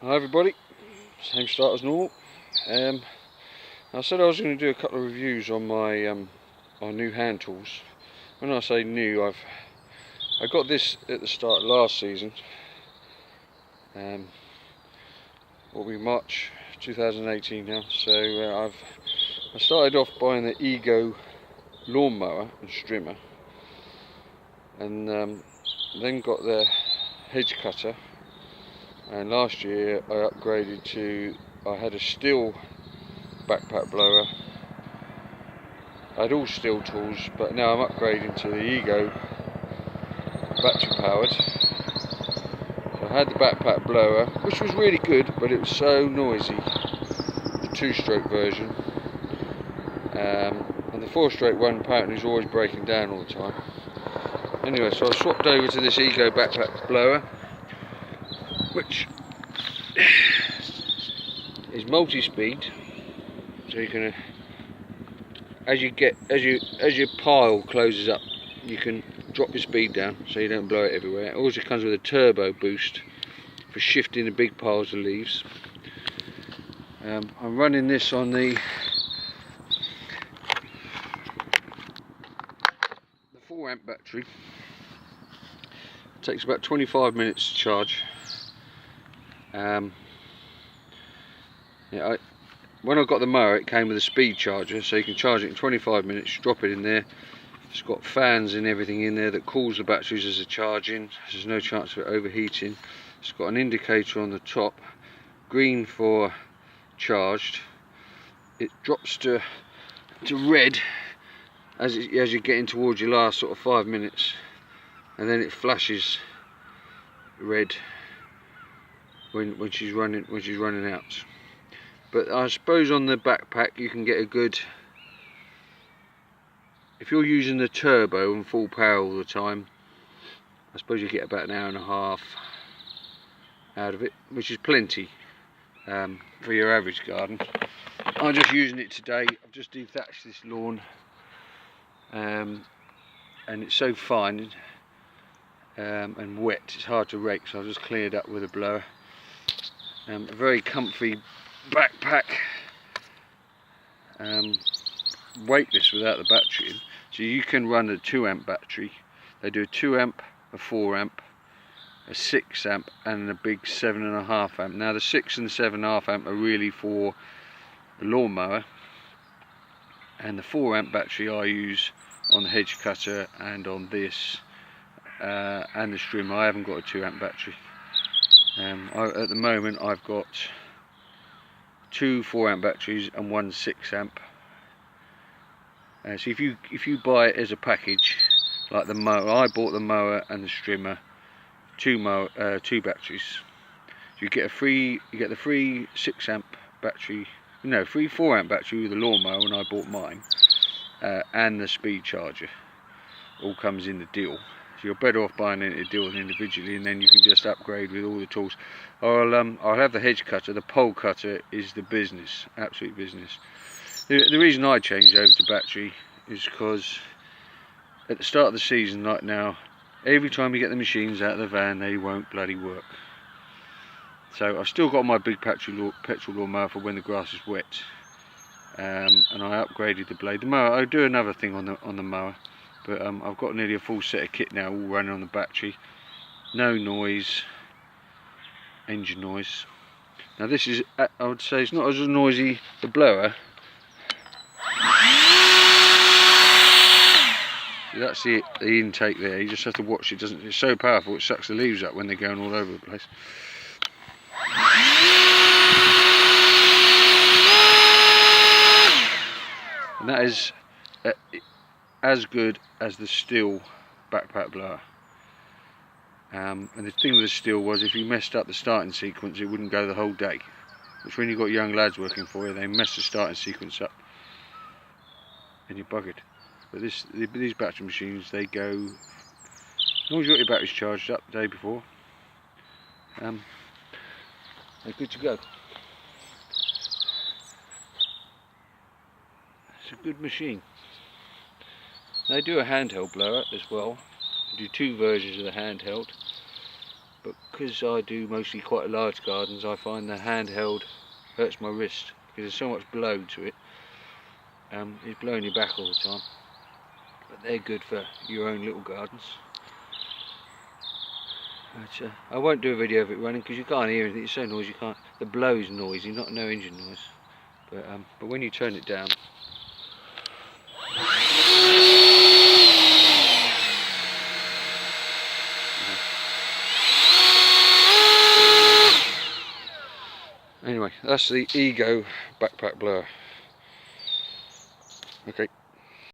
Hi everybody, same start as normal. I said I was going to do a couple of reviews on my our new hand tools. When I say new, I got this at the start of last season. What we March 2018 now. So I started off buying the Ego lawnmower and strimmer, and then got the hedge cutter. And last year I upgraded to, I had a Stihl backpack blower. I had all Stihl tools, but now I'm upgrading to the Ego battery powered. So I had the backpack blower, which was really good, but it was so noisy, the 2-stroke version. And the 4-stroke one apparently is always breaking down all the time. Anyway, so I swapped over to this Ego backpack blower, which is multi-speed, so you can, as your pile closes up, you can drop your speed down so you don't blow it everywhere. It also comes with a turbo boost for shifting the big piles of leaves. I'm running this on the 4-amp battery. It takes about 25 minutes to charge. When I got the mower, it came with a speed charger, so you can charge it in 25 minutes, drop it in there. It's got fans and everything in there that cools the batteries as they're charging. There's no chance of it overheating. It's got an indicator on the top, green for charged. It drops to red as you're getting towards your last sort of 5 minutes, and then it flashes red when she's running out. But I suppose on the backpack you can get a good, if you're using the turbo and full power all the time, I suppose you get about an hour and a half out of it, which is plenty for your average garden. I'm just using it today. I've just dethatched this lawn, and it's so fine and wet, it's hard to rake, so I've just cleared up with a blower. A very comfy backpack, weightless without the battery in, so you can run a 2-amp battery. They do a 2-amp, a 4-amp, a 6-amp and a big 7.5 amp. Now the 6 and the 7.5 amp are really for the lawnmower, and the 4-amp battery I use on the hedge cutter and on this and the strimmer. I haven't got a 2-amp battery. At the moment I've got 2 4-amp batteries and 1 6-amp. So if you buy it as a package, like the mower, I bought the mower and the strimmer, 2 batteries. So you get the free 6-amp battery, free 4-amp battery with the lawnmower when I bought mine, and the speed charger. All comes in the deal. So you're better off buying it in a deal than individually, and then you can just upgrade with all the tools. I'll have the hedge cutter. The pole cutter is the business, absolute business. The reason I changed over to battery is because at the start of the season, like now, every time you get the machines out of the van, they won't bloody work. So I've still got my big petrol lawnmower for when the grass is wet, and I upgraded the blade. The mower, I'll do another thing on the mower. But I've got nearly a full set of kit now, all running on the battery. No noise, engine noise. Now this is, I would say, it's not as noisy, the blower. That's the intake there. You just have to watch it. It's so powerful, it sucks the leaves up when they're going all over the place. And that is as good as the Stihl backpack blower. And the thing with the Stihl was, if you messed up the starting sequence, it wouldn't go the whole day. Which, when you've got young lads working for you, they mess the starting sequence up and you're buggered. But these battery machines, they go, as long as you've got your batteries charged up the day before, they're good to go. It's a good machine. They do a handheld blower as well. They do 2 versions of the handheld, but because I do mostly quite large gardens, I find the handheld hurts my wrist because there's so much blow to it. It's blowing you back all the time, but they're good for your own little gardens. But, I won't do a video of it running because you can't hear anything. It's so noisy. You can't. The blow's noisy, not no engine noise. But when you turn it down, anyway, that's the Ego backpack blower. Okay.